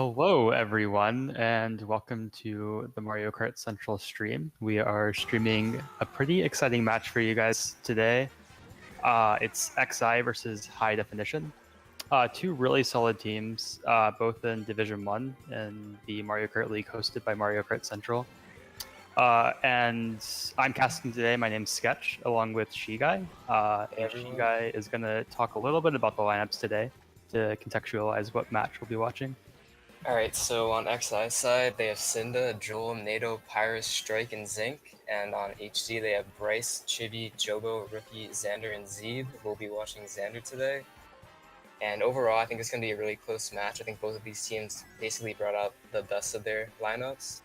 Hello, everyone, and welcome to the Mario Kart Central stream. We are streaming a pretty exciting match for you guys today. It's XI versus High Definition. Two really solid teams, both in Division 1 in the Mario Kart League hosted by Mario Kart Central. And I'm casting today. My name's Sketch, along with Shiiguy. And Shiiguy is going to talk a little bit about the lineups today to contextualize what match we'll be watching. Alright, so on XI side, they have Cinda, Joel, Nato, Pyrus, Strike, and Zinc. And on HD, they have Bryce, Chibi, Jobo, Rookie, Xander, and Zeeb. We'll be watching Xander today. And overall, I think it's going to be a really close match. I think both of these teams basically brought out the best of their lineups.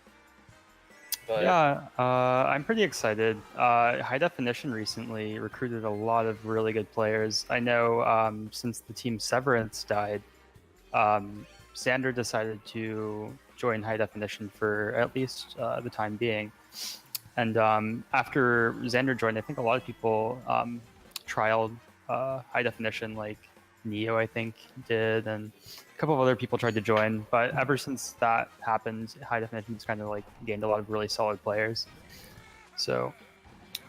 But yeah, I'm pretty excited. High Definition recently recruited a lot of really good players. I know since the team Severance died, Xander decided to join High Definition for at least the time being. And after Xander joined, I think a lot of people trialed High Definition, like Neo, I think, did, and a couple of other people tried to join. But ever since that happened, High Definition's kind of like gained a lot of really solid players. So,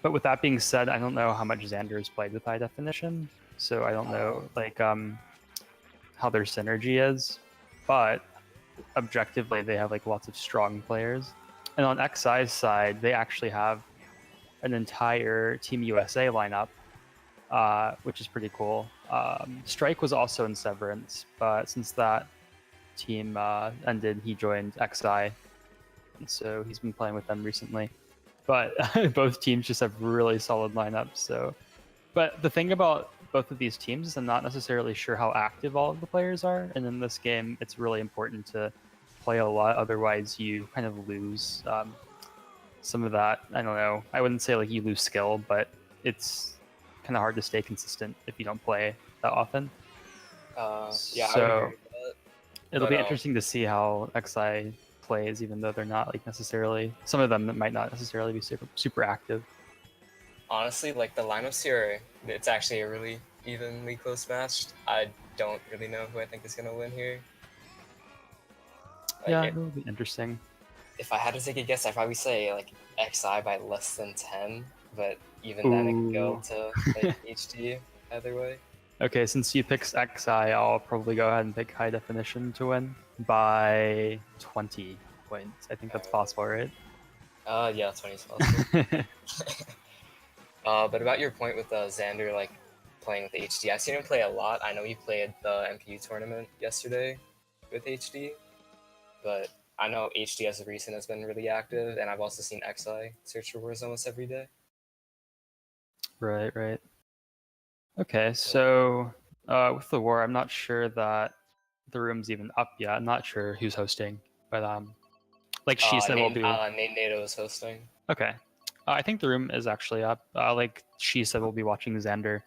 but with that being said, I don't know how much Xander has played with High Definition, so I don't know like how their synergy is. But objectively, they have like lots of strong players. And on XI's side, they actually have an entire Team USA lineup, which is pretty cool. Strike was also in Severance, but since that team ended, he joined XI, and so he's been playing with them recently. But both teams just have really solid lineups. So, but the thing about both of these teams is I'm not necessarily sure how active all of the players are, and in this game, it's really important to play a lot. Otherwise, you kind of lose some of that. I don't know. I wouldn't say like you lose skill, but it's kind of hard to stay consistent if you don't play that often. Yeah, so I would agree with that. It'll be interesting to see how XI plays, even though they're not like necessarily. Some of them might not necessarily be super active. Honestly, like the lineups here, it's actually a really evenly close match. I don't really know who I think is gonna win here. Like, yeah, it'll be interesting. If I had to take a guess, I'd probably say like XI by less than 10, but even then it could go to like HD either way. Okay, since you picked XI, I'll probably go ahead and pick High Definition to win by 20 points. I think that's possible, right? Yeah, 20 is possible. But about your point with Xander, like playing with the HD, I've seen him play a lot. I know he played the MKU tournament yesterday with HD, but I know HD as of recent has been really active, and I've also seen XI search for wars almost every day. Right. Okay, so with the war, I'm not sure that the room's even up yet. I'm not sure who's hosting, but like she said, will be. Nato is hosting. Okay, I think the room is actually up. Like she said, we'll be watching Xander,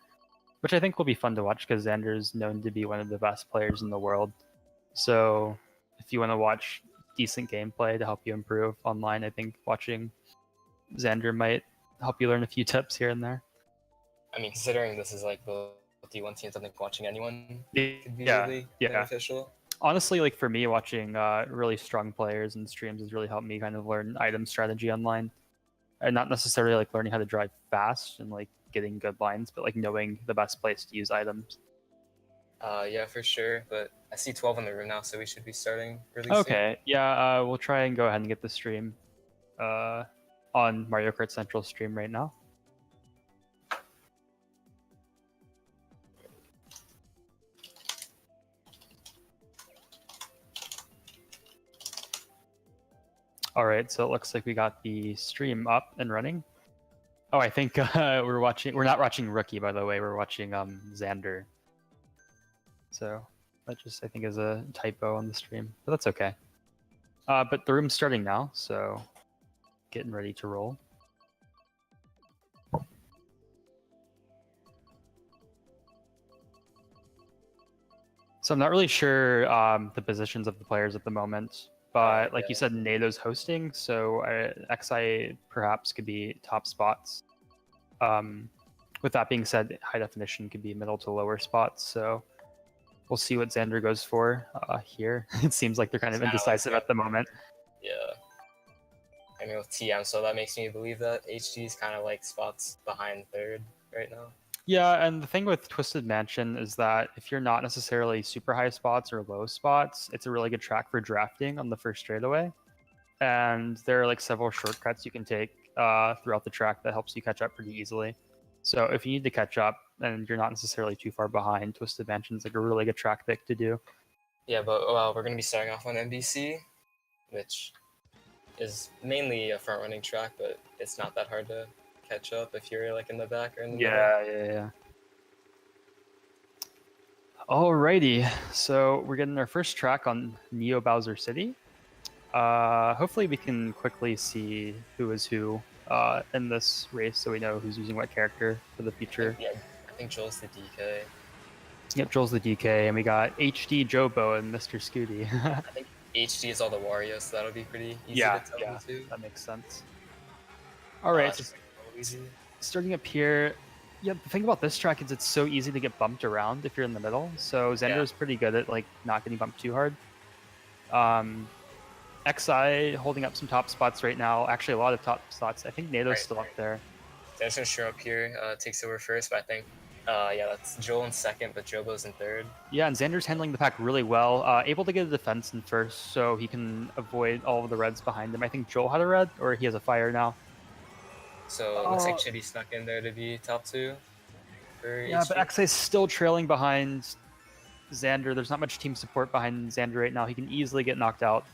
which I think will be fun to watch because Xander is known to be one of the best players in the world. So if you want to watch decent gameplay to help you improve online, I think watching Xander might help you learn a few tips here and there. I mean, considering this is like the D1 teams, I think watching anyone could be really beneficial. Honestly, like for me, watching really strong players and streams has really helped me kind of learn item strategy online. And not necessarily like learning how to drive fast and like getting good lines, but like knowing the best place to use items. Yeah, for sure. But I see 12 in the room now, so we should be starting really soon. Okay, yeah, we'll try and go ahead and get the stream on Mario Kart Central stream right now. All right, so it looks like we got the stream up and running. Oh, I think we're not watching Rookie, by the way. We're watching Xander. So that just, I think, is a typo on the stream, but that's okay. But the room's starting now, so getting ready to roll. So I'm not really sure the positions of the players at the moment, but like you said, Nato's hosting, so XI perhaps could be top spots. With that being said, High Definition could be middle to lower spots, so We'll see what Xander goes for here. It seems like they're kind of indecisive at the moment. Yeah. I mean, with TM, so that makes me believe that HD is kind of like spots behind third right now. Yeah, and the thing with Twisted Mansion is that if you're not necessarily super high spots or low spots, it's a really good track for drafting on the first straightaway. And there are like several shortcuts you can take throughout the track that helps you catch up pretty easily. So if you need to catch up and you're not necessarily too far behind, Twisted Mansion's like a really good track pick to do. Yeah, but we're going to be starting off on NBC, which is mainly a front-running track, but it's not that hard to catch up if you're like in the back or in the middle. Yeah. Alrighty, so we're getting our first track on Neo Bowser City. Hopefully we can quickly see who is who in this race, so we know who's using what character for the future. I think Joel's the DK. Yep, Joel's the DK, and we got HD Jobo and Mr. Scooty. I think HD is all the Wario, so that'll be pretty easy to tell too. That makes sense. Alright, so starting up here, yeah, the thing about this track is it's so easy to get bumped around if you're in the middle, so Xander is pretty good at like not getting bumped too hard. XI holding up some top spots right now. Actually, a lot of top spots. I think Nato's still up there. Xander's gonna show up here, takes over first, but I think, that's Joel in second, but Jobo's in third. Yeah, and Xander's handling the pack really well. Able to get a defense in first, so he can avoid all of the reds behind him. I think Joel had a red, or he has a fire now. So it looks like Chibi snuck in there to be top two. Yeah, but XI's still trailing behind Xander. There's not much team support behind Xander right now. He can easily get knocked out.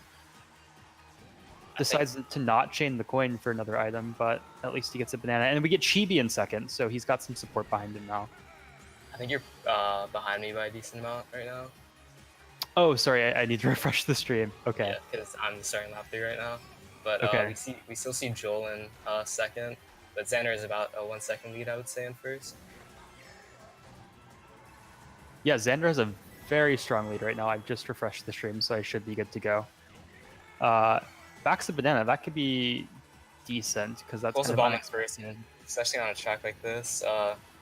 Decides to not chain the coin for another item, but at least he gets a banana. And we get Chibi in second, so he's got some support behind him now. I think you're behind me by a decent amount right now. Oh, sorry, I need to refresh the stream. Okay. Yeah, because I'm starting lap 3 right now. But we still see Joel in second, but Xander is about a 1 second lead, I would say, in first. Yeah, Xander has a very strong lead right now. I've just refreshed the stream, so I should be good to go. Backs a banana, that could be decent, because that's also bomb first, especially on a track like this.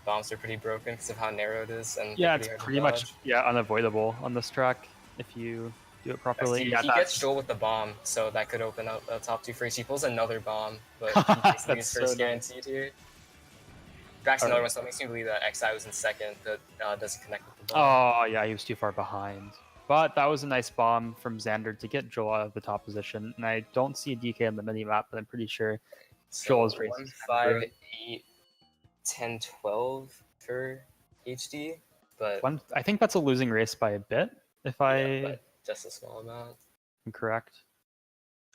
Bombs are pretty broken because of how narrow it is, and yeah, it's pretty much unavoidable on this track if you do it properly. He gets Joel with the bomb, so that could open up a top 2 first. He pulls another bomb, but he basically is first guaranteed here. Backs another one, so it makes me believe that XI was in second, but doesn't connect with the bomb. Oh yeah, he was too far behind. But that was a nice bomb from Xander to get Joel out of the top position. And I don't see a DK on the mini-map, but I'm pretty sure Joel's race. 1, 5, 8, 10, 12 for HD. But I think that's a losing race by a bit, if but just a small amount. I'm correct.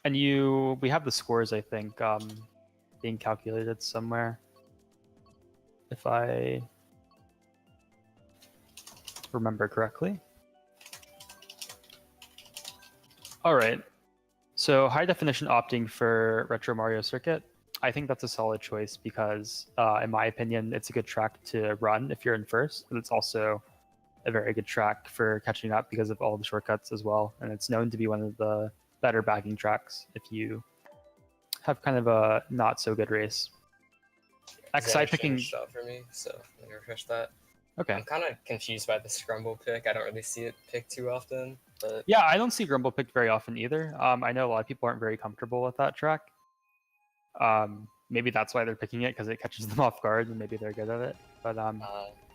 And we have the scores, I think, being calculated somewhere. If I remember correctly. Alright, so high definition opting for Retro Mario Circuit. I think that's a solid choice because, in my opinion, it's a good track to run if you're in first, but it's also a very good track for catching up because of all the shortcuts as well, and it's known to be one of the better bagging tracks if you have kind of a not so good race. XI picking shot for me, so let me refresh that. Okay. I'm kind of confused by the Scrumble pick. I don't really see it picked too often. But yeah, I don't see Grumble picked very often either. I know a lot of people aren't very comfortable with that track. Maybe that's why they're picking it, because it catches them off guard, and maybe they're good at it. But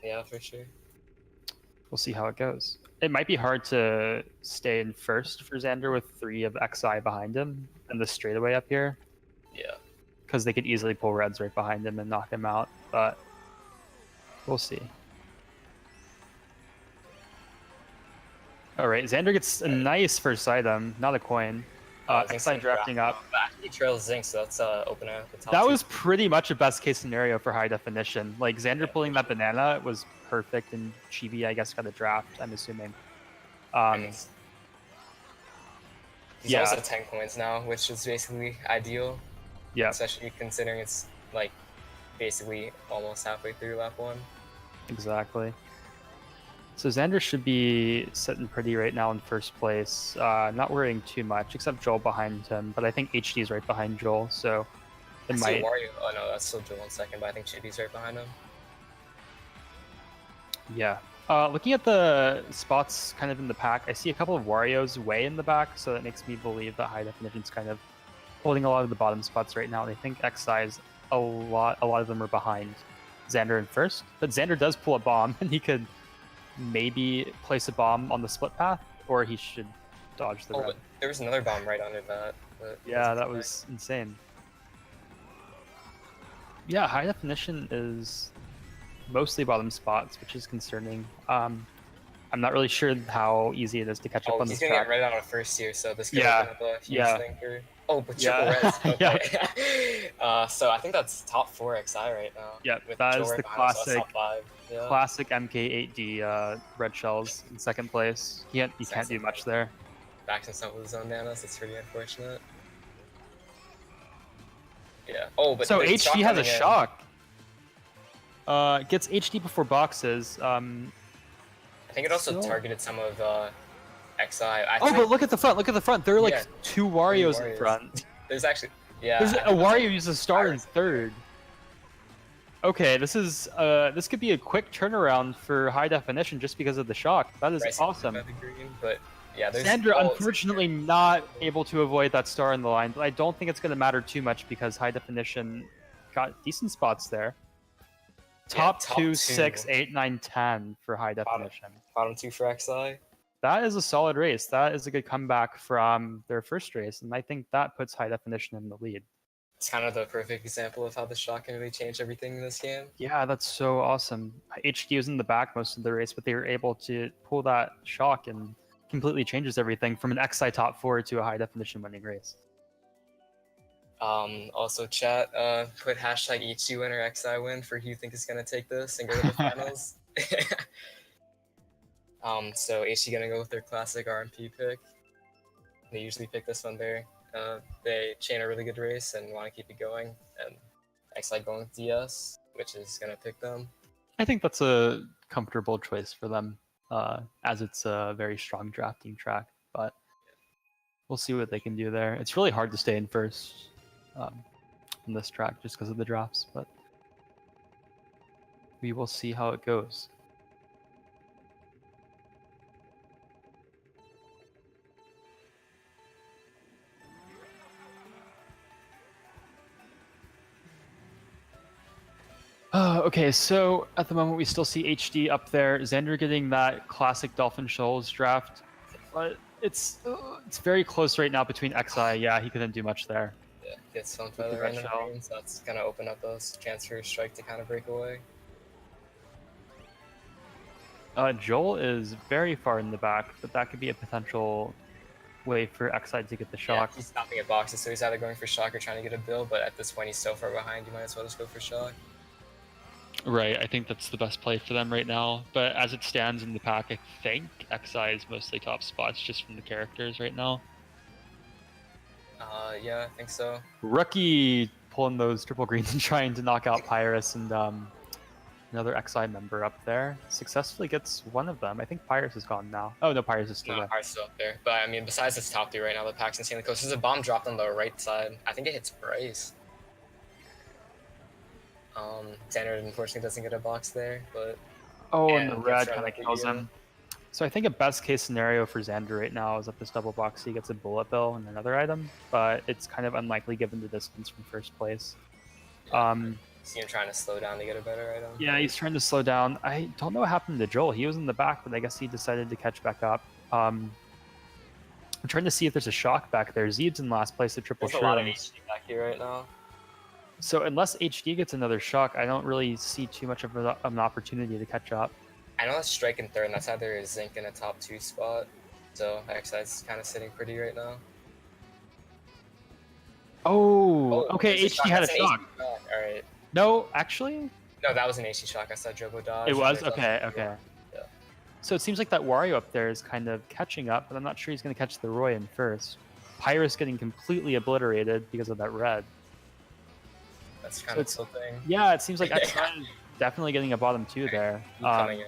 yeah, for sure. We'll see how it goes. It might be hard to stay in first for Xander with 3 of XI behind him and the straightaway up here. Yeah. Because they could easily pull reds right behind him and knock him out, but we'll see. Alright, Xander gets a nice first item, not a coin. XI drafting up. He trails Zinc, so that's opening up the top. That was pretty much a best case scenario for high definition. Like, Xander pulling that banana was perfect, and Chibi, I guess, got a draft, I'm assuming. He's also 10 coins now, which is basically ideal. Yeah. Especially considering it's, like, basically almost halfway through lap 1. Exactly. So Xander should be sitting pretty right now in first place, not worrying too much, except Joel behind him, but I think HD is right behind Joel, so it might... Wario. Oh no, that's still Joel in second, but I think Chibi's right behind him. Yeah, Looking at the spots kind of in the pack, I see a couple of Wario's way in the back, so that makes me believe that High Definition's kind of holding a lot of the bottom spots right now. And I think XI's a lot of them are behind Xander in first. But Xander does pull a bomb, and he could maybe place a bomb on the split path, or he should dodge the red. But there was another bomb right under that. Yeah, that was insane. Yeah, High Definition is mostly bottom spots, which is concerning. I'm not really sure how easy it is to catch up on this track. He's gonna get right out of first here, so this could open up a huge thing for... Oh, but triple res. Okay. So I think that's top 4 XI right now. Yeah, that is the classic, classic MK8D red shells in second place. You can't do much there. Back to some of the zone nanos, it's pretty unfortunate. Yeah. Oh, but so HD has a shock. Gets HD before boxes. I think it also targeted some of XI. But look at the front. Look at the front. There are like 2 Warios in front. There's actually, There's a Wario uses a star in third. Okay, this could be a quick turnaround for High Definition just because of the shock. That is awesome. But yeah, Xander unfortunately not able to avoid that star in the line, but I don't think it's going to matter too much because High Definition got decent spots there. Top 2, 6, 8, 9, 10 for High Definition. Bottom 2 for XI. That is a solid race. That is a good comeback from their first race, and I think that puts High Definition in the lead. It's kind of the perfect example of how the shock can really change everything in this game. Yeah, that's so awesome. HD was in the back most of the race, but they were able to pull that shock and completely changes everything from an XI top 4 to a High Definition winning race. Also, chat, put hashtag HD win or XI win for who you think is going to take this and go to the finals. So HD going to go with their classic RMP pick. They usually pick this one there. They chain a really good race and want to keep it going. And XI going with DS, which is going to pick them. I think that's a comfortable choice for them, as it's a very strong drafting track. But we'll see what they can do there. It's really hard to stay in first on this track just because of the drafts, but we will see how it goes. Okay, so at the moment we still see HD up there. Xander getting that classic Dolphin Shoals draft. But it's very close right now between XI. Yeah, he couldn't do much there. Yeah, gets some feather random greens. That's going to open up those chance for strike to kind of break away. Joel is very far in the back, but that could be a potential way for XI to get the shock. Yeah, he's stopping at boxes, so he's either going for shock or trying to get a bill, but at this point he's so far behind, you might as well just go for shock. Right, I think that's the best play for them right now. But as it stands in the pack, I think XI is mostly top spots just from the characters right now. Yeah, I think so. Rookie pulling those triple greens and trying to knock out Pyrus and another XI member up there. Successfully gets one of them. I think Pyrus is gone now. Oh no, Pyrus is still there. Pyrus is still up there. But I mean, besides this top 3 right now, the pack's insanely close. There's a bomb dropped on the right side. I think it hits Bryce. Xander unfortunately doesn't get a box there, but... Oh, and the red kind of kills him. So I think a best case scenario for Xander right now is that this double box he gets a bullet bill and another item, but it's kind of unlikely given the distance from first place. Yeah, see him trying to slow down to get a better item. Yeah, he's trying to slow down. I don't know what happened to Joel. He was in the back, but I guess he decided to catch back up. I'm trying to see if there's a shock back there. Zeeb's in last place at triple There's a lot of HD back here right now. So unless HD gets another shock, I don't really see too much of an opportunity to catch up. I know that's strike in third, and that's either a Zinc in a top 2 spot. So XI's kind of sitting pretty right now. Oh, okay, HD had a shock. Alright. No, actually? No, that was an HD shock. I saw Jobo dodge. It was? Okay. Yeah. So it seems like that Wario up there is kind of catching up, but I'm not sure he's going to catch the Roy in first. Pyrus getting completely obliterated because of that red. That's kind of tilting. Yeah, it seems like XI is definitely getting a bottom 2 there. Coming in.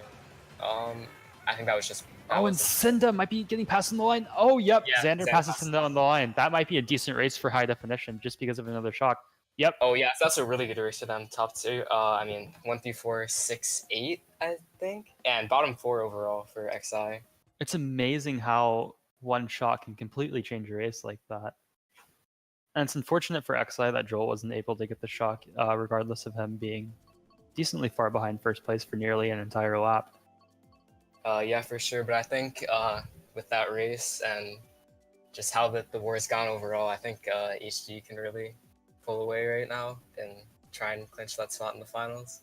I think that was just... and Cinda might be getting past on the line. Oh, yep. Yeah, Xander passes Cinda on the line. That might be a decent race for High Definition just because of another shock. Yep. Oh yeah, that's a really good race for them. Top two. I mean 1 through 4, 6, 8, I think, and bottom 4 overall for XI. It's amazing how one shot can completely change a race like that. And it's unfortunate for XI that Joel wasn't able to get the shock, regardless of him being decently far behind first place for nearly an entire lap. Yeah, for sure. But I think with that race and just how the war's gone overall, I think HD can really pull away right now and try and clinch that spot in the finals.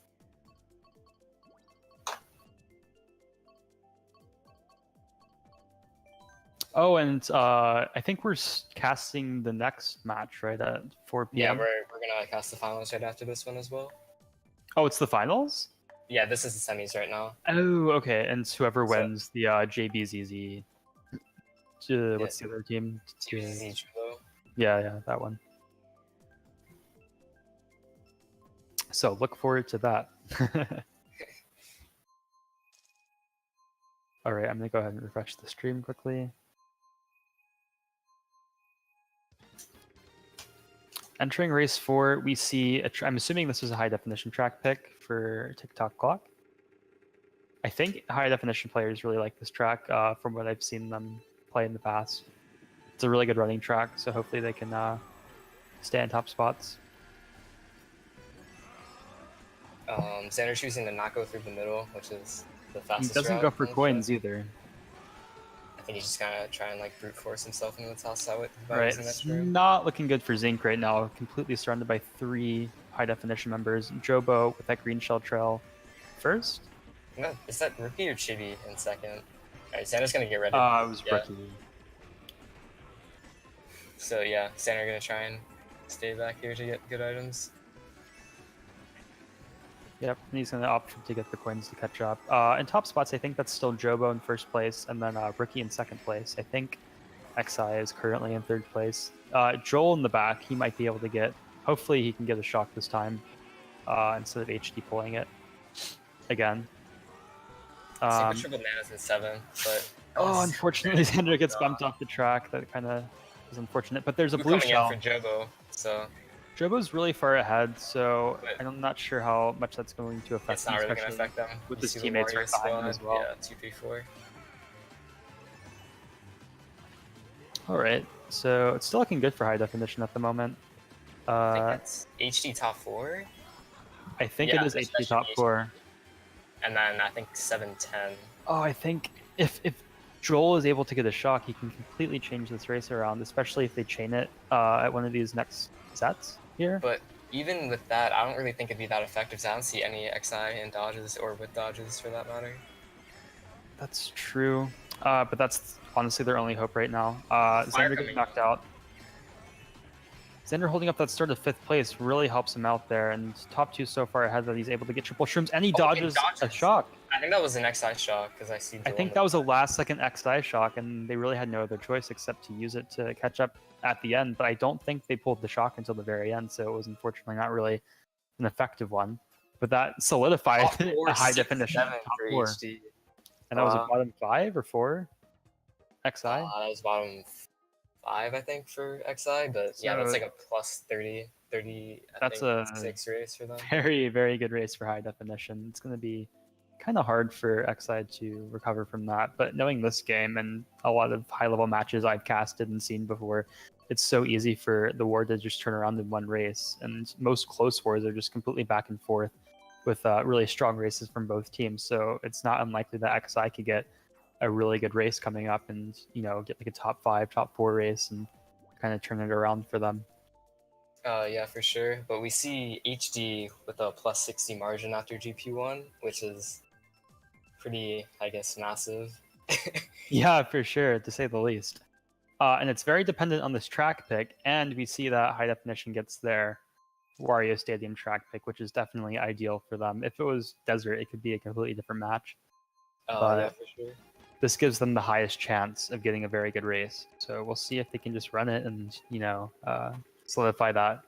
Oh, and I think we're casting the next match, right, at 4 p.m.? Yeah, we're gonna cast the finals right after this one as well. Oh, it's the finals? Yeah, this is the semis right now. Oh, okay. And whoever wins the JBZZ, what's the other team? JBZZ Judo. Yeah, that one. So look forward to that. All right, I'm gonna go ahead and refresh the stream quickly. Entering race 4, we see, I'm assuming this was a high definition track pick for TikTok Clock. I think high definition players really like this track from what I've seen them play in the past. It's a really good running track, so hopefully they can stay in top spots. Xander choosing to not go through the middle, which is the fastest He doesn't route go for coins either. I think he's just gonna try and like brute force himself into the top side with Right, it's not looking good for Zinc right now. Completely surrounded by 3 high definition members. Jobo with that green shell trail first. No, is that Rookie or Chibi in second? Alright, Xander's gonna get ready. It was Rookie. So yeah, Xander gonna try and stay back here to get good items. Yep, and he's going to opt to get the coins to catch up. In top spots, I think that's still Jobo in first place, and then Rookie in second place. I think XI is currently in third place. Joel in the back, he might be able to get... Hopefully he can get a shock this time, instead of HD pulling it again. Triple Nana's in 7, but... Oh, unfortunately, Xander gets bumped off the track. That kind of is unfortunate. But there's a blue shell. Coming in for Jobo, so... Jobo's really far ahead, so I'm not sure how much that's going to affect him. It's not really going to affect them. With his teammates right behind him as well. Yeah, 2, 3, 4. Alright, so it's still looking good for high definition at the moment. I think it's HD top 4? I think it is HD top 4. And then I think 7-10. Oh, I think if Joel is able to get a shock, he can completely change this race around, especially if they chain it at one of these next sets here. But even with that, I don't really think it'd be that effective. I don't see any XI in dodges or with dodges for that matter. That's true, but that's honestly their only hope right now. Xander getting knocked out. Xander holding up that start of 5th place really helps him out there, and top 2 so far ahead that he's able to get triple shrooms, and he dodges a shock. I think that was an XI shock, because I see Joel. I think that was a last-second XI shock, and they really had no other choice except to use it to catch up at the end, but I don't think they pulled the shock until the very end, so it was unfortunately not really an effective one. But that solidified a high-definition top 4. HD. And that was a bottom 5 or 4 XI? That was bottom 5, I think, for XI, but so, yeah, that's like a plus 30, that's a 6 race for them. Very, very good race for high definition. It's going to be kind of hard for XI to recover from that, but knowing this game and a lot of high-level matches I've casted and seen before, it's so easy for the war to just turn around in one race, and most close wars are just completely back and forth with really strong races from both teams, so it's not unlikely that XI could get a really good race coming up and, you know, get like a top 5, top 4 race and kind of turn it around for them. Yeah, for sure. But we see HD with a plus 60 margin after GP1, which is pretty, I guess, massive. Yeah, for sure, to say the least. And it's very dependent on this track pick, and we see that high definition gets their Wario Stadium track pick, which is definitely ideal for them. If it was Desert, it could be a completely different match. Yeah, for sure. This gives them the highest chance of getting a very good race. So we'll see if they can just run it and, you know, solidify that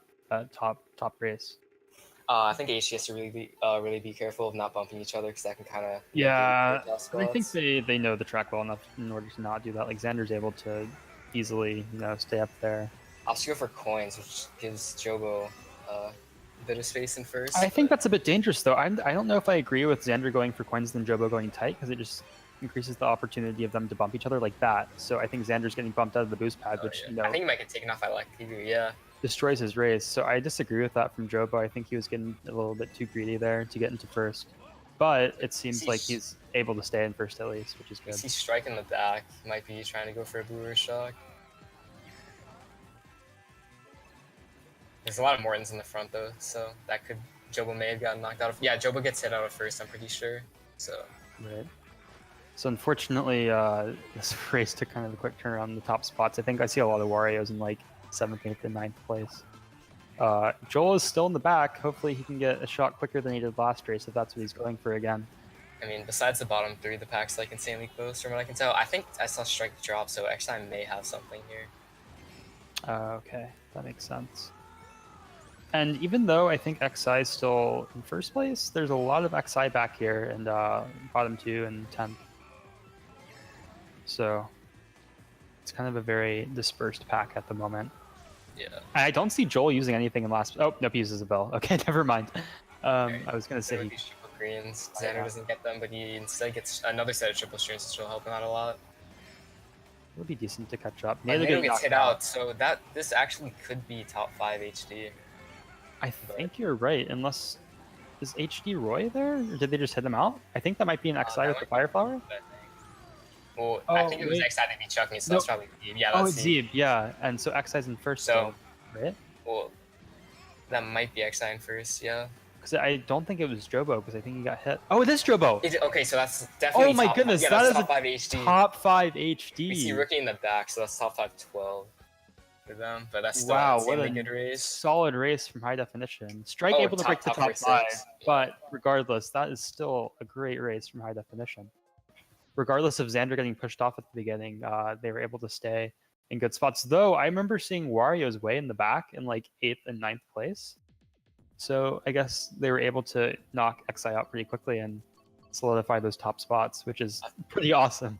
top race. I think HD has to really be careful of not bumping each other, because that can kind of... Yeah, I think they know the track well enough in order to not do that. Like, Xander's able to easily, you know, stay up there. I'll just go for coins, which gives Jobo bit of space in first. I think that's a bit dangerous, though. I don't know if I agree with Xander going for coins and Jobo going tight, because it just increases the opportunity of them to bump each other like that. So I think Xander's getting bumped out of the boost pad, which, I think he might get taken off by MKU, yeah. Destroys his race. So I disagree with that from Jobo. I think he was getting a little bit too greedy there to get into first. But it seems like he's able to stay in first at least, which is good. You see Strike in the back. Might be trying to go for a boomer shock. There's a lot of Mortons in the front though, so that could... Jobo may have gotten knocked out of... Yeah, Jobo gets hit out of first, I'm pretty sure. So... Right. So unfortunately, this race took kind of a quick turnaround in the top spots. I think I see a lot of Wario's in like 7th, 8th, and 9th place. Joel is still in the back. Hopefully he can get a shot quicker than he did last race, if that's what he's going for again. I mean, besides the bottom 3, the pack's like insanely close from what I can tell. I think I saw Strike drop, so XI may have something here. Okay, that makes sense. And even though I think XI is still in first place, there's a lot of XI back here and bottom 2 and 10th. So it's kind of a very dispersed pack at the moment. Yeah. I don't see Joel using anything in last... Oh, nope, he uses a bell. Okay, never mind. I was going to say... These triple greens. Xander doesn't get them, but he instead gets another set of triple streams, which will help him out a lot. It'll be decent to catch up. Nato gets hit out, so this actually could be top 5 HD. I think you're right, unless... Is HD Roy there? Or did they just hit him out? I think that might be an XI with the Fire Flower. Well, I think it was XI that beat Chuck me, so that's probably Zeeb. Yeah, that's Zeeb, yeah. And so XI's in first, so, still, right? Well, that might be XI in first, yeah. Because I don't think it was Jobo, because I think he got hit. Oh, it is Jobo! Okay, so that's definitely Oh my goodness, that is top 5 HD. Top 5 HD. We see Rookie in the back, so that's top 5 12 for them, but that's still what a good race. Solid race from High Definition. Strike able to break the top 5, but regardless, that is still a great race from High Definition. Regardless of Xander getting pushed off at the beginning, they were able to stay in good spots. Though I remember seeing Wario's way in the back in like 8th and 9th place. So I guess they were able to knock XI out pretty quickly and solidify those top spots, which is pretty awesome.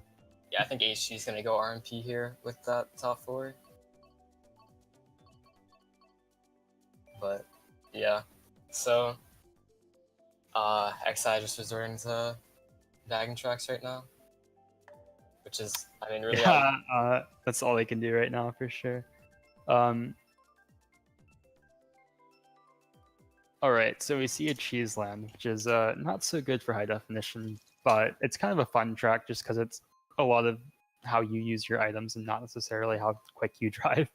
Yeah, I think HG is going to go RMP here with that top 4. But yeah, so XI just resorting to bagging tracks right now. Which is, I mean, really... Yeah, that's all they can do right now, for sure. Alright, so we see a Cheeseland, which is not so good for High Definition, but it's kind of a fun track just because it's a lot of how you use your items and not necessarily how quick you drive.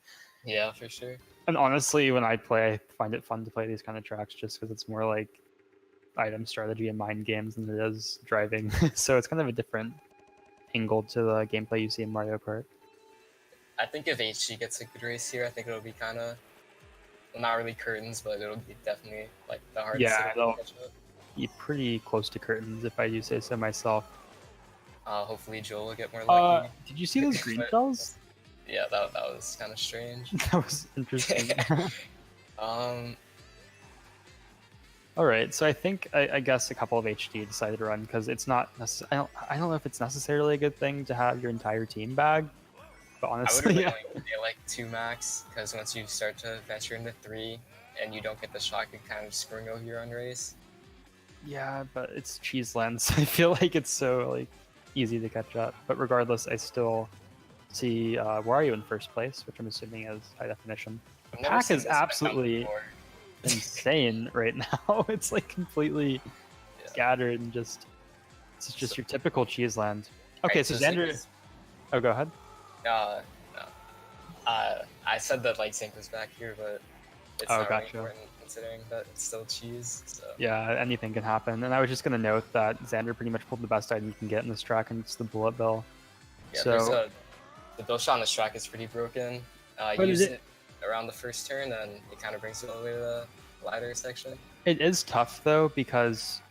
Yeah, for sure. And honestly, when I play, I find it fun to play these kind of tracks just because it's more like item strategy and mind games than it is driving. So it's kind of a different angle to the gameplay you see in Mario Kart. I think if HG gets a good race here, I think it'll be kind of, well, not really curtains, but it'll be definitely like the hardest. Yeah, it'll be pretty close to curtains if I do say so myself. Hopefully Joel will get more lucky. Did you see those green shells? Yeah, that was kind of strange. That was interesting. All right, so I think I guess a couple of HD decided to run because it's not. I don't know if it's necessarily a good thing to have your entire team bag, but honestly, I would really like 2 max because once you start to venture into 3 and you don't get the shot, you kind of screwing over your own race. Yeah, but it's Cheeseland, so I feel like it's so like easy to catch up. But regardless, I still see Wario in first place, which I'm assuming is High Definition. The pack is absolutely insane right now. It's like completely scattered and it's just your typical Cheeseland. Okay, so Xander... Oh, go ahead. No. I said that like Zink was back here, but it's not really important considering that it's still cheese. So. Yeah, anything can happen. And I was just going to note that Xander pretty much pulled the best item you can get in this track, and it's the Bullet Bill. Yeah, so the bill shot on this track is pretty broken. Use it around the first turn, and it kind of brings you all the way to the ladder section. It is tough though because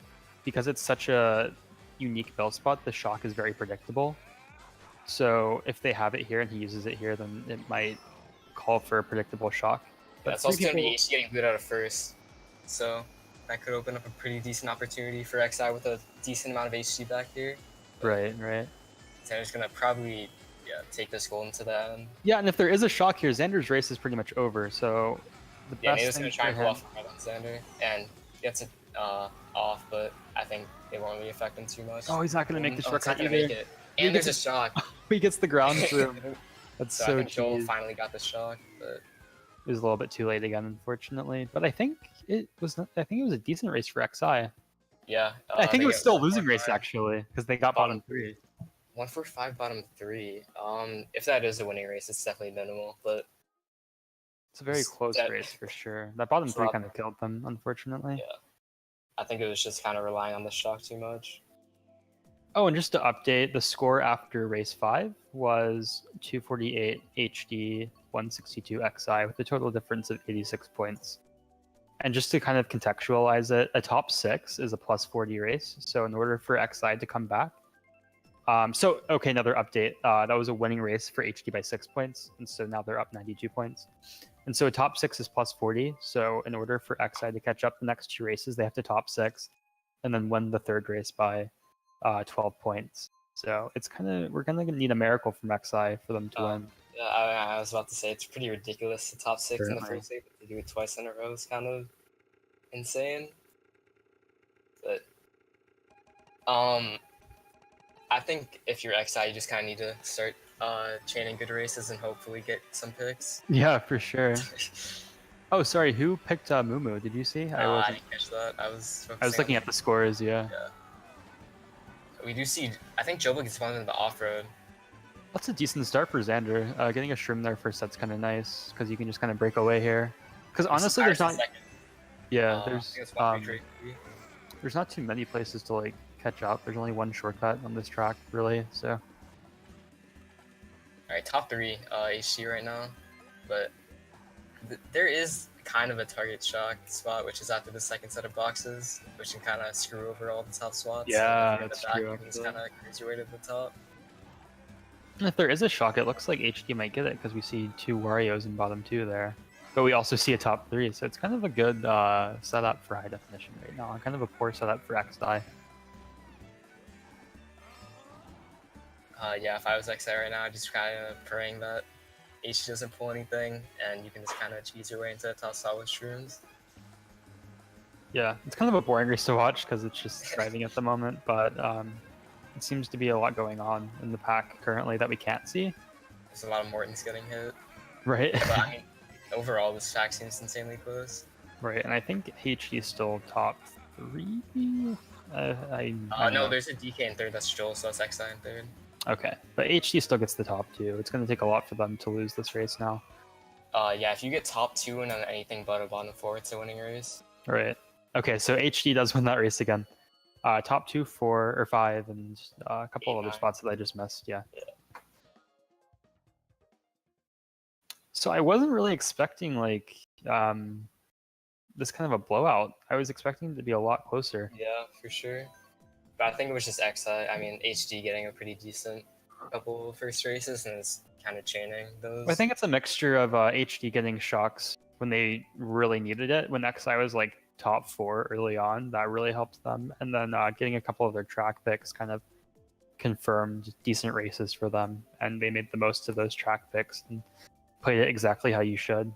it's such a unique bell spot. The shock is very predictable. So if they have it here and he uses it here, then it might call for a predictable shock. But it's also going to be getting booted out of first, so that could open up a pretty decent opportunity for XI with a decent amount of HG back here. Right. Xander's going to probably take this goal into that end. Yeah, and if there is a shock here, Xander's race is pretty much over. So The Yeah, best Nato's thing gonna try for and pull him. off a right on Xander and gets it off, but I think it won't really affect him too much. Oh, he's not gonna make the Oh, it's shortcut not gonna either. make it. He And there's gets a shock. he gets the ground through. That's So I so think Joel cheese. finally got the shock, but It was a little bit too late again, unfortunately. But I think it was. I think it was a decent race for XI. yeah. I think They it was get still a losing race actually because they got bottom 3. 145, bottom 3. If that is a winning race, it's definitely minimal, but It's a very close race for sure. That bottom 3 kind of killed them, unfortunately. Yeah. I think it was just kind of relying on the shock too much. Oh, and just to update, the score after race 5 was 248 HD, 162 XI with a total difference of 86 points. And just to kind of contextualize it, a top 6 is a plus 40 race. So in order for XI to come back, okay, another update. That was a winning race for HD by 6 points, and so now they're up 92 points. And so a top 6 is plus 40. So in order for XI to catch up the next 2 races, they have to top 6, and then win the 3rd race by 12 points. So it's we're gonna need a miracle from XI for them to win. Yeah, I was about to say it's pretty ridiculous. The top 6 Certainly. in the first day, but to do it twice in a row is kind of insane. But I think if you're XI, you just kind of need to start training good races and hopefully get some picks. Yeah, for sure. Oh, sorry. Who picked Mumu? Did you see? I didn't catch that. I was looking at the scores. Yeah. We do see. I think Jobo gets one in the off-road. That's a decent start for Xander. Getting a shroom there first set's kind of nice because you can just kind of break away here. Because honestly, there's not. Yeah, there's not too many places to like catch up. There's only one shortcut on this track, really. So. All right, top 3 HC right now, but there is kind of a target shock spot, which is after the second set of boxes, which can kind of screw over all the top spots. Yeah, that's true. You can just kind of cruise your way to the top. If there is a shock, it looks like HD might get it because we see 2 Warios in bottom 2 there. But we also see a top 3, so it's kind of a good setup for high definition right now. Kind of a poor setup for XI. Yeah, if I was XI right now, I'd just kind of praying that HD doesn't pull anything, and you can just kind of cheese your way into the top spot with shrooms. Yeah, it's kind of a boring race to watch because it's just driving at the moment, but it seems to be a lot going on in the pack currently that we can't see. There's a lot of Mortons getting hit. Right. But I mean, overall, this track seems insanely close. Right, and I think HD is still top 3. No, there's a DK in 3rd. That's Joel, so that's XI in 3rd. Okay, but HD still gets the top 2. It's going to take a lot for them to lose this race now. Yeah, if you get top 2 and on anything but a bottom 4, it's a winning race. Right. Okay, so HD does win that race again. Top 2, 4, or 5, and a couple of other spots that I just missed. Yeah. So I wasn't really expecting like this kind of a blowout. I was expecting it to be a lot closer. Yeah, for sure. But I think it was just XI. I mean, HD getting a pretty decent couple of first races and it's kind of chaining those. I think it's a mixture of HD getting shocks when they really needed it. When XI was like top 4 early on, that really helped them. And then getting a couple of their track picks kind of confirmed decent races for them. And they made the most of those track picks and played it exactly how you should.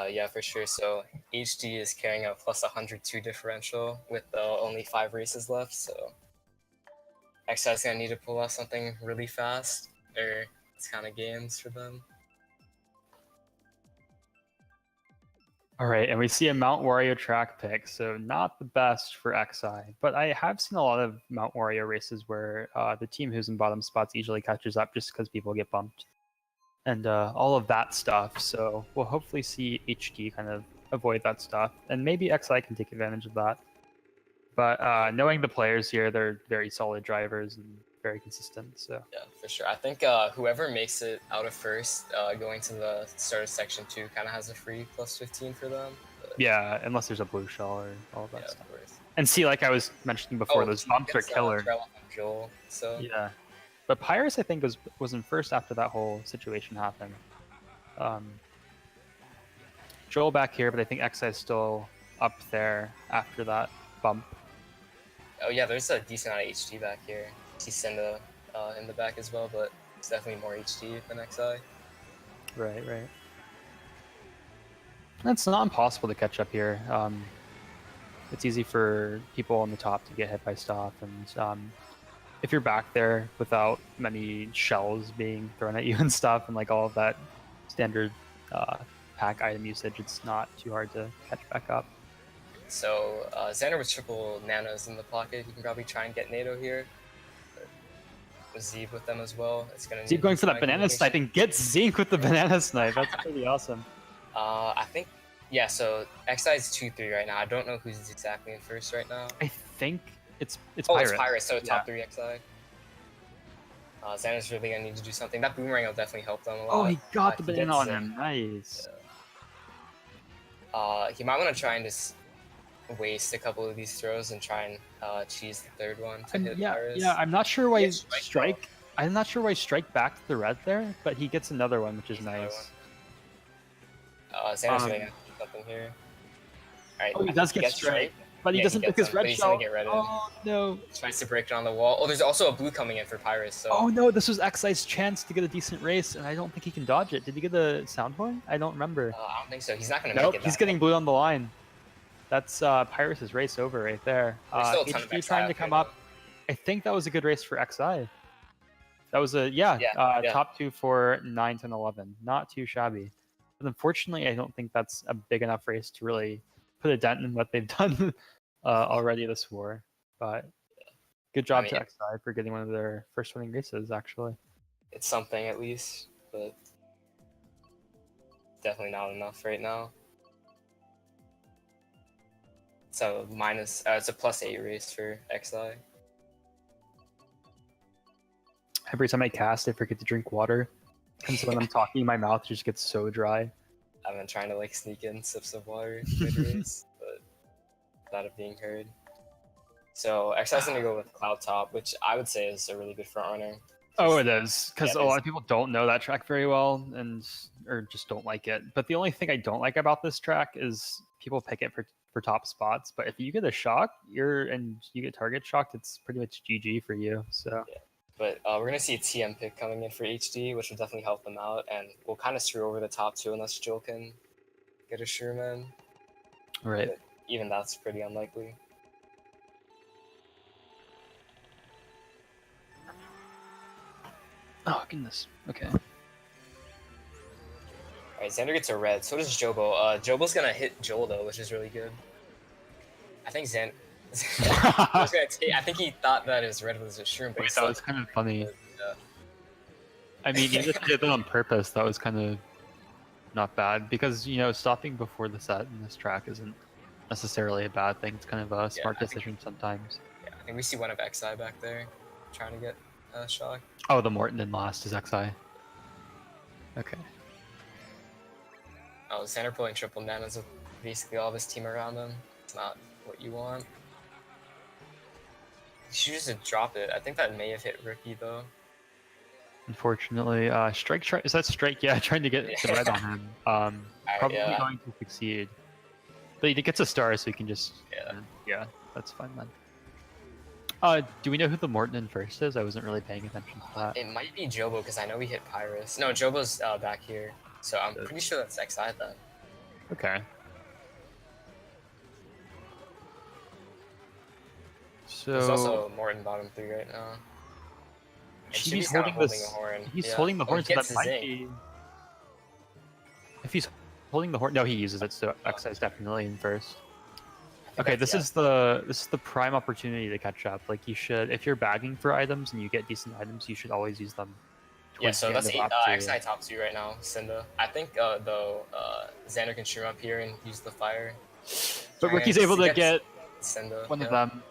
Yeah, for sure. So HD is carrying a plus 102 differential with only 5 races left. So XI is going to need to pull off something really fast, or it's kind of games for them. All right, and we see a Mount Wario track pick, so not the best for XI, but I have seen a lot of Mount Wario races where the team who's in bottom spots usually catches up just because people get bumped and all of that stuff. So we'll hopefully see HD kind of avoid that stuff, and maybe XI can take advantage of that. But knowing the players here, they're very solid drivers and very consistent. So yeah, for sure. I think whoever makes it out of first, going to the start of section 2, kind of has a free plus 15 for them. But... yeah, unless there's a blue shell or all of that stuff. Of course. And see, like I was mentioning before, those bumps are killer. Joel, so yeah. But Pyrus, I think, was in first after that whole situation happened. Joel back here, but I think XI is still up there after that bump. Oh yeah, there's a decent amount of HD back here. See Cinda in the back as well, but it's definitely more HD than XI. Right. It's not impossible to catch up here. It's easy for people on the top to get hit by stuff, and if you're back there without many shells being thrown at you and stuff, and like all of that standard pack item usage, it's not too hard to catch back up. So Xander with triple nanas in the pocket. You can probably try and get NATO here. With Zeeb with them as well. It's gonna Zeeb going for that banana snipe and gets Zeke with the banana snipe. That's pretty awesome. I think, yeah, so Xi is 2-3 right now. I don't know who's exactly in first right now. I think it's Pirates. It's Pirates, so top 3 Xi. Xander's really gonna need to do something. That boomerang will definitely help them a lot. Oh, he got the banana on him. Nice. He might want to try and just waste a couple of these throws and try and cheese the third one to hit Pirates. Yeah, I'm not sure why Strike. I'm not sure why Strike backed the red there, but he gets another one, which is nice. Xander's going to do something here. Alright, he does get Strike, but he doesn't pick his red shell. Oh no! Tries to break it on the wall. Oh, there's also a blue coming in for Pyrus. So. Oh no, this was Xi's chance to get a decent race, and I don't think he can dodge it. Did he get the sound horn? I don't remember. I don't think so. He's not going to make it. He's getting blue on the line. That's Pyrus' race over right there. HD trying to come up. I think that was a good race for Xi. That was a top 2 for 9, 10, 11. Not too shabby. But unfortunately, I don't think that's a big enough race to really put a dent in what they've done already this war. But good job to Xi for getting one of their first winning races, actually. It's something at least, but definitely not enough right now. So it's a +8 race for Xi. Every time I cast, I forget to drink water. And so when I'm talking, my mouth just gets so dry. I've been trying to like sneak in sips of water mid-race, but without it being heard. So Xi's gonna go with Cloud Top, which I would say is a really good front runner. Oh, it is, because a lot of people don't know that track very well or just don't like it. But the only thing I don't like about this track is people pick it for top spots. But if you get a shock, you get target shocked, it's pretty much GG for you. So. Yeah. But we're going to see a TM pick coming in for HD, which will definitely help them out, and we'll kind of screw over the top 2 unless Joel can get a Sherman. Right. But even that's pretty unlikely. Oh, goodness. Okay. Alright, Xander gets a red. So does Jobo. Jobo's going to hit Joel, though, which is really good. I think Xander... I think he thought that his red was a shroom. But that was kind of funny. Yeah. I mean, even if he did that on purpose, that was kind of not bad. Because, stopping before the set in this track isn't necessarily a bad thing. It's kind of a smart decision sometimes. Yeah, I think we see one of Xi back there trying to get a shock. Oh, the Morton in last is Xi. Okay. Oh, Xander pulling triple nanas with basically all of his team around him. It's not what you want. You should just drop it. I think that may have hit Ricky though. Unfortunately, Strike. Is that Strike? Yeah, trying to get the red on him. Probably going to succeed. But he gets a star, so he can just. Yeah, that's fine then. Do we know who the Morton in first is? I wasn't really paying attention to that. It might be Jobo because I know we hit Pyrus. No, Jobo's back here, so I'm pretty sure that's Xi then. Okay. So there's also Morton bottom 3 right now. He's holding a horn. He's holding the horn, so that might be... If he's holding the horn, no, he uses it. So Xi is definitely in first. Okay, this is the prime opportunity to catch up. Like you should, if you're bagging for items and you get decent items, you should always use them. Yeah, so that's Xi top 2 right now. Cinda. I think though Xander can shroom up here and use the fire. But Ricky's able to get Cinda, one of them.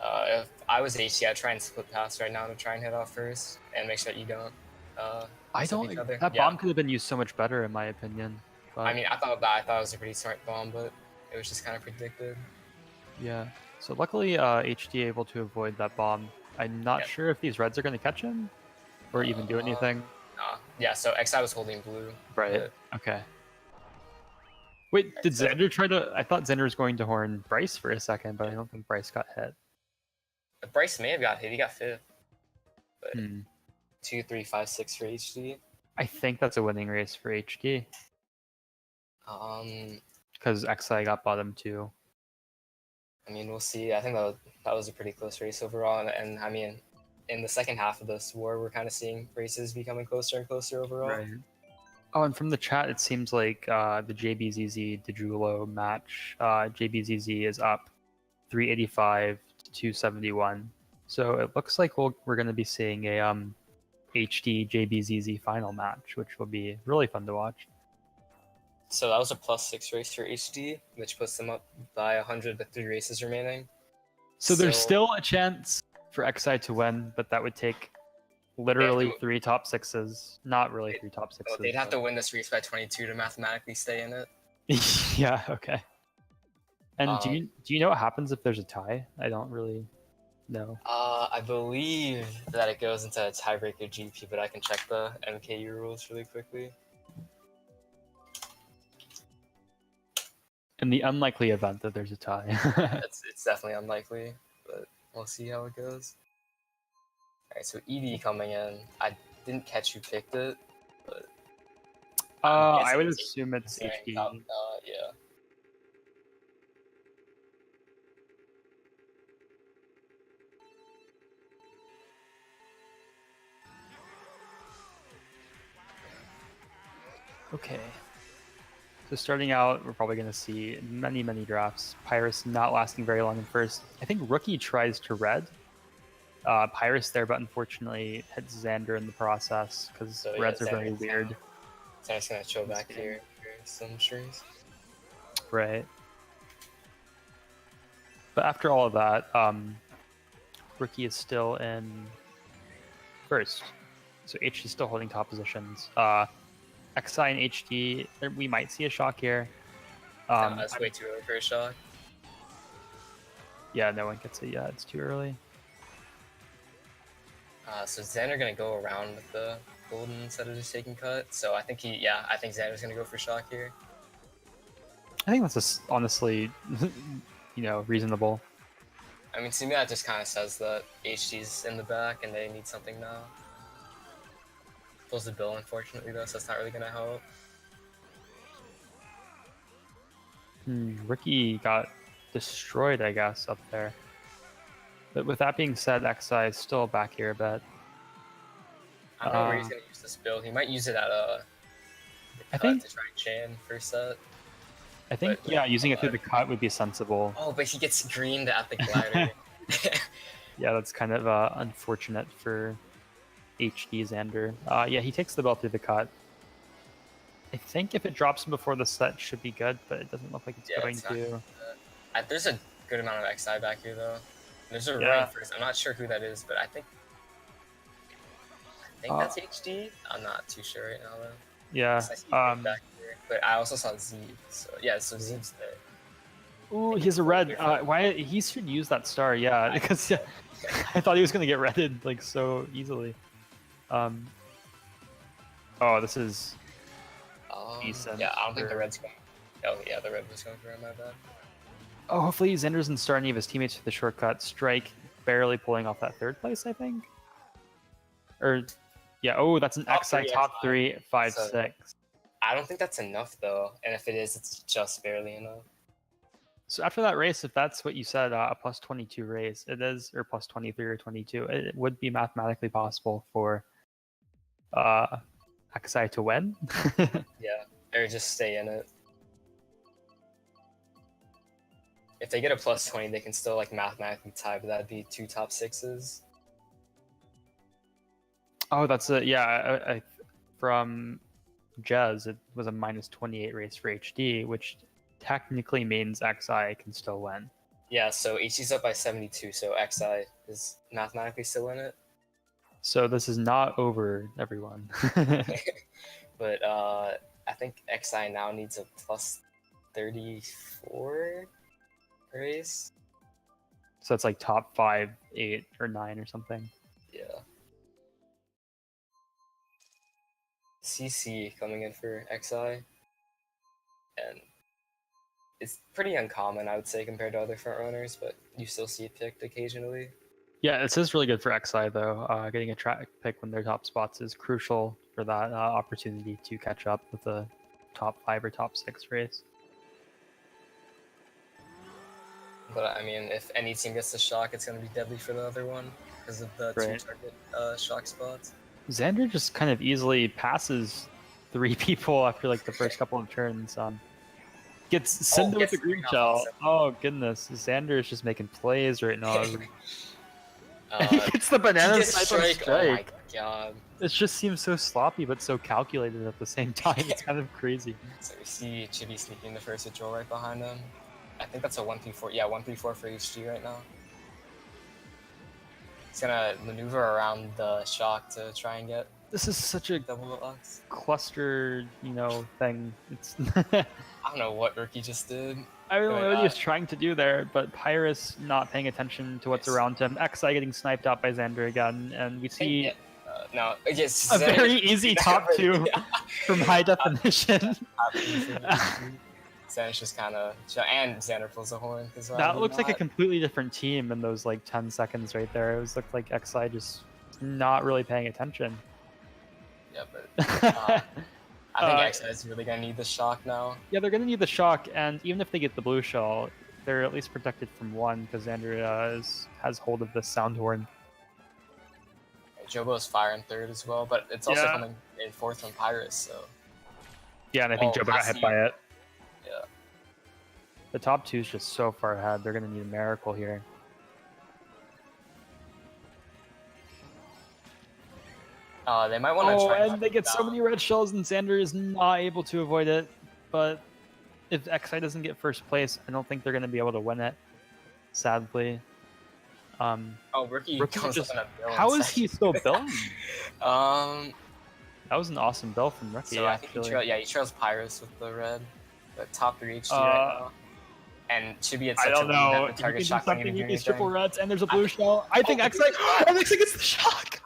If I was HD, I'd try and split pass right now to try and hit off first and make sure that you don't. I don't. That bomb could have been used so much better, in my opinion. But... I mean, I thought it was a pretty smart bomb, but it was just kind of predicted. Yeah. So luckily, HD able to avoid that bomb. I'm not sure if these reds are going to catch him, or even do anything. Yeah. So Xi was holding blue. Right. Okay. Wait, did Xander try to? I thought Xander was going to horn Bryce for a second, but I don't think Bryce got hit. Bryce may have got hit. He got 5th. But 2, 3, 5, 6 for HD. I think that's a winning race for HD. Because XI got bottom 2. I mean, we'll see. I think that was a pretty close race overall, and I mean, in the second half of this war, we're kind of seeing races becoming closer and closer overall. Right. Oh, and from the chat, it seems like the JBZZ DeJulo match, JBZZ is up 385 to 271. So it looks like we're going to be seeing a HD JBZZ final match, which will be really fun to watch. So that was a +6 race for HD, which puts them up by 100 with 3 races remaining. So there's still a chance for XI to win, but that would take literally 3 top 6s. Not really 3 top 6s. They'd have to win this race by 22 to mathematically stay in it. Yeah, okay. And do you know what happens if there's a tie? I don't really know. I believe that it goes into a tiebreaker GP, but I can check the MKU rules really quickly. In the unlikely event that there's a tie. It's definitely unlikely, but we'll see how it goes. Alright, so ED coming in. I didn't catch who picked it, but I would assume it's HD. Yeah. Okay. So starting out, we're probably going to see many, many drafts. Pyrus not lasting very long in first. I think Rookie tries to red. Pyrus there, but unfortunately hits Xander in the process because reds are very weird. So I'm just going to chill back here for some strings. Right. But after all of that, Rookie is still in first. So H is still holding top positions. XI and HD, we might see a shock here. That's way too early for a shock. Yeah, no one gets it yet. It's too early. So Xander gonna go around with the golden instead of just taking cut. So I think I think Xander's gonna go for shock here. I think that's honestly, reasonable. I mean, to me that just kind of says that HD's in the back and they need something now. Pulls the bill, unfortunately, though, so that's not really going to help. Ricky got destroyed, I guess, up there. But with that being said, XI is still back here a bit. I don't know where he's going to use this build. He might use it at I think to try and chain first set. I think, using it through the cut would be sensible. Oh, but he gets greened at the glider. Yeah, that's kind of unfortunate for HD Xander. Yeah, he takes the ball through the cut. I think if it drops him before the set, should be good, but it doesn't look like it's going to. There's a good amount of XI back here, though. There's a run first. I'm not sure who that is, but I think that's HD. I'm not too sure right now, though. Yeah. Back here. But I also saw Zeeb. So yeah, so Zeeb's there. Ooh, he has a red. Why he should use that star? Yeah, because I thought he was gonna get redded like so easily. Oh, this is decent. Yeah, I don't think the red's going. Oh yeah, the red was going for him. My bad. Oh, hopefully Xander doesn't start any of his teammates with the shortcut. Strike barely pulling off that third place, I think. Or, yeah. Oh, that's an XI top 3, 5, 6. I don't think that's enough though, and if it is, it's just barely enough. So after that race, if that's what you said, a plus 22 race, it is, or plus 23 or 22, it would be mathematically possible for XI to win. Yeah, or just stay in it. If they get a plus 20, they can still like mathematically tie, but that'd be 2 top 6s. Oh, that's from Jez, it was a minus 28 race for HD, which technically means XI can still win. Yeah, so HD's up by 72, so XI is mathematically still in it. So this is not over, everyone. But I think XI now needs a plus 34 race. So it's like top 5, 8, or 9 or something. Yeah. CC coming in for XI. And it's pretty uncommon, I would say, compared to other frontrunners, but you still see it picked occasionally. Yeah, this is really good for XI, though. Getting a track pick when their top spots is crucial for that opportunity to catch up with the top 5 or top 6 race. But I mean, if any team gets the shock, it's going to be deadly for the other one because of the Right. 2 target shock spots. Xander just kind of easily passes 3 people after like the first couple of turns. Gets Cinda with the green shell. Oh goodness, Xander is just making plays right now. He gets the banana strike. Oh my god. It just seems so sloppy but so calculated at the same time. It's kind of crazy. So we see Chibi sneaking the first with Joel right behind him. I think that's a 1-3-4. Yeah, 1-3-4 for HG right now. He's gonna maneuver around the shock to try and get. This is such a double Lux cluster, thing. It's I don't know what Rookie just did. I don't know what he was trying to do there, but Pyrus not paying attention to what's around him. Xi getting sniped out by Xander again, and we see a very easy top 2 from high definition. Xander's just kind of, and Xander pulls the horn as well. That looks like a completely different team in those like 10 seconds right there. It looked like Xi just not really paying attention. Yeah, but I think Xi is really gonna need the shock now. Yeah, they're gonna need the shock, and even if they get the blue shell, they're at least protected from 1 because Xander has hold of the sound horn. Jobo's firing 3rd as well, but it's also coming in 4th from Pyrus, so. Yeah, and I think Jobo got hit by it. Yeah. The top 2 is just so far ahead. They're gonna need a miracle here. They might want to try. And they get so many red shells, and Xander is not able to avoid it. But if Xi doesn't get first place, I don't think they're going to be able to win it. Sadly. Rookie comes just, up in a bill. how is he still billing? That was an awesome bill from Rookie. So actually. I think he trails Pyrus with the red, the top 3 HD right now. And Chibi had such I don't know. The target shock something with these triple reds, and there's a blue shell. I think Xi gets the shock.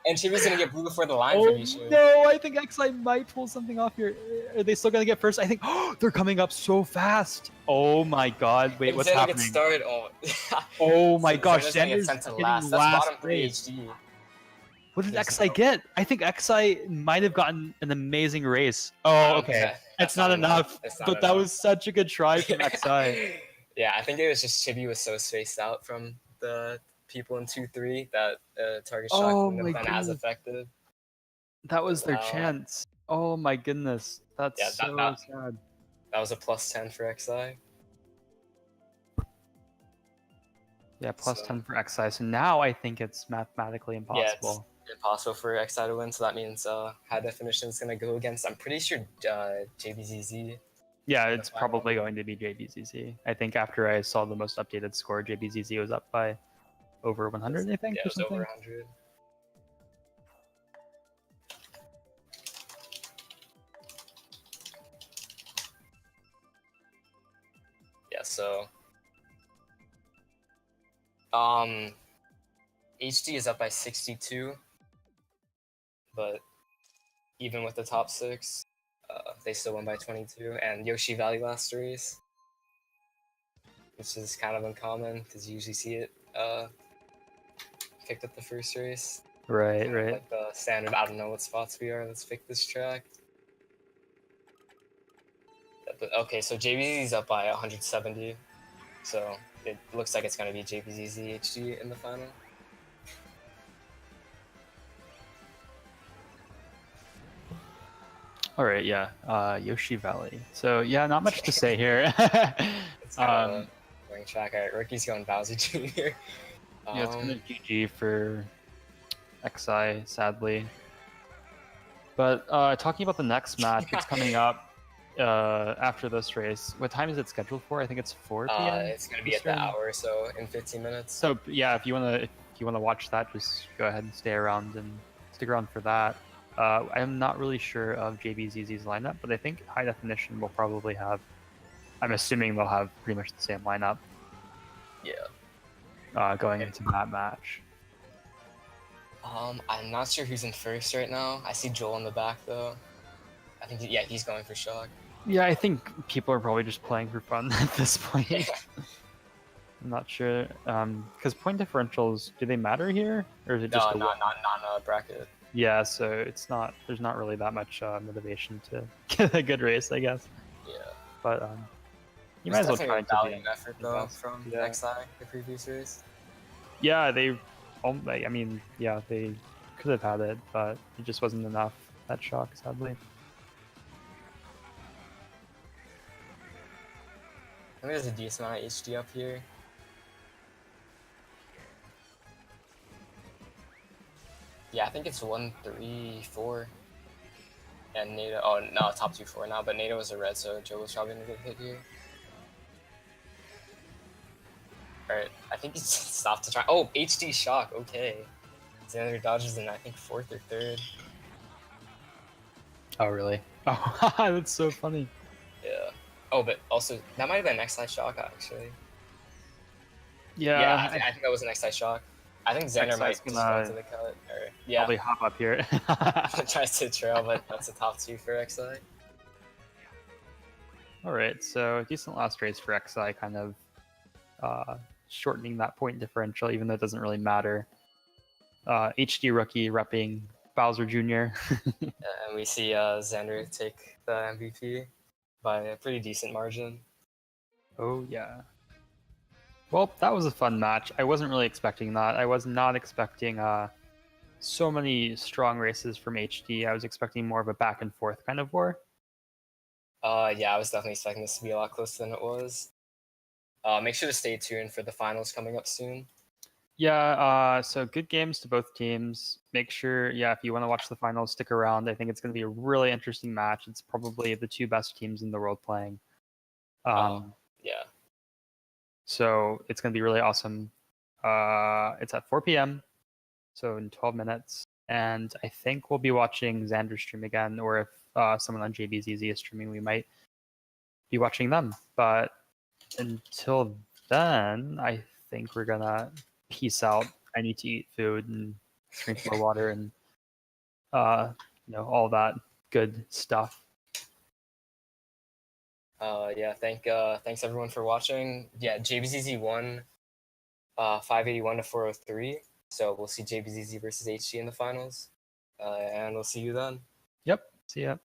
And Chibi's gonna get blue before the line for these shows. No, I think Xi might pull something off here. Are they still gonna get first? I think they're coming up so fast. Oh my god! Wait, what's happening? Gets started. Oh my gosh! Xander's getting to last. That's bottom 3 HD. What did Xi get? I think Xi might have gotten an amazing race. Oh, okay. It's not enough. But that was such a good try from Xi. Yeah, I think it was just Chibi was so spaced out from the people in 2-3 that target shock wouldn't have been as effective. That was their chance. Oh my goodness. That's so sad. That was a +10 for Xi. Yeah, +10 for Xi. So now I think it's mathematically impossible. Yeah, it's impossible for Xi to win, so that means high definition is going to go against, I'm pretty sure, JBZZ. Yeah, it's probably going to be JBZZ. I think after I saw the most updated score, JBZZ was up by over 100, I think. Yeah, it was over 100. Yeah, so HD is up by 62, but even with the top 6, they still won by 22, and Yoshi Valley last race, which is kind of uncommon because you usually see it picked up the first race. Right. Like the standard, I don't know what spots we are, let's pick this track. But, okay, so JBZ's up by 170, so it looks like it's going to be JBZZ HG in the final. All right, yeah, Yoshi Valley. So yeah, not much to say here. It's kind of going track. All right, Rookie's going Bowser Jr. Yeah, it's gonna GG for Xi, sadly. But talking about the next match, it's coming up after this race. What time is it scheduled for? I think it's 4 p.m. It's gonna be at the hour or so in 15 minutes. So yeah, if you wanna watch that, just go ahead and stick around for that. I'm not really sure of JBZZ's lineup, but I think High Definition will probably have. I'm assuming they'll have pretty much the same lineup. Yeah. Going into that match. I'm not sure who's in first right now. I see Joel in the back though. I think he's going for shock. Yeah, I think people are probably just playing for fun at this point. I'm not sure, because point differentials, do they matter here, or is it just not in a bracket? Yeah, so there's not really that much motivation to get a good race, I guess. Yeah. But you might There's as well definitely try a to be valiant effort your though best. from Yeah. XI the previous race. Yeah, I mean, yeah, they could have had it, but it just wasn't enough. That shock, sadly. I think there's a decent amount of HD up here. Yeah, I think it's 1, 3, 4. And NATO, oh no, top 2, 4 now, but NATO was a red, so Joe was probably gonna get hit here. Alright, I think he stopped to try. Oh, HD shock, okay. Xander dodges in, I think, 4th or 3rd. Oh, really? Oh, that's so funny. Yeah. Oh, but also, that might have been XI shock, actually. Yeah, I think that was an XI shock. I think Xander XI's might just go gonna into the cut. Or, yeah, probably hop up here. tries to trail, but that's a top 2 for XI. All right, so decent last race for XI, kind of shortening that point differential, even though it doesn't really matter. HD rookie repping Bowser Jr. And we see Xander take the MVP by a pretty decent margin. Oh, yeah. Well, that was a fun match. I wasn't really expecting that. I was not expecting so many strong races from HD. I was expecting more of a back and forth kind of war. Yeah, I was definitely expecting this to be a lot closer than it was. Make sure to stay tuned for the finals coming up soon. Yeah, so good games to both teams. Make sure, yeah, if you want to watch the finals, stick around. I think it's going to be a really interesting match. It's probably the two best teams in the world playing. Yeah. So it's going to be really awesome. It's at 4 p.m., so in 12 minutes. And I think we'll be watching Xander stream again, or if someone on JBZZ is streaming, we might be watching them. But until then, I think we're going to peace out. I need to eat food and drink more water and all that good stuff. Yeah, thanks everyone for watching. Yeah, JBZZ won 581 to 403. So we'll see JBZZ versus HG in the finals. And we'll see you then. Yep. See ya.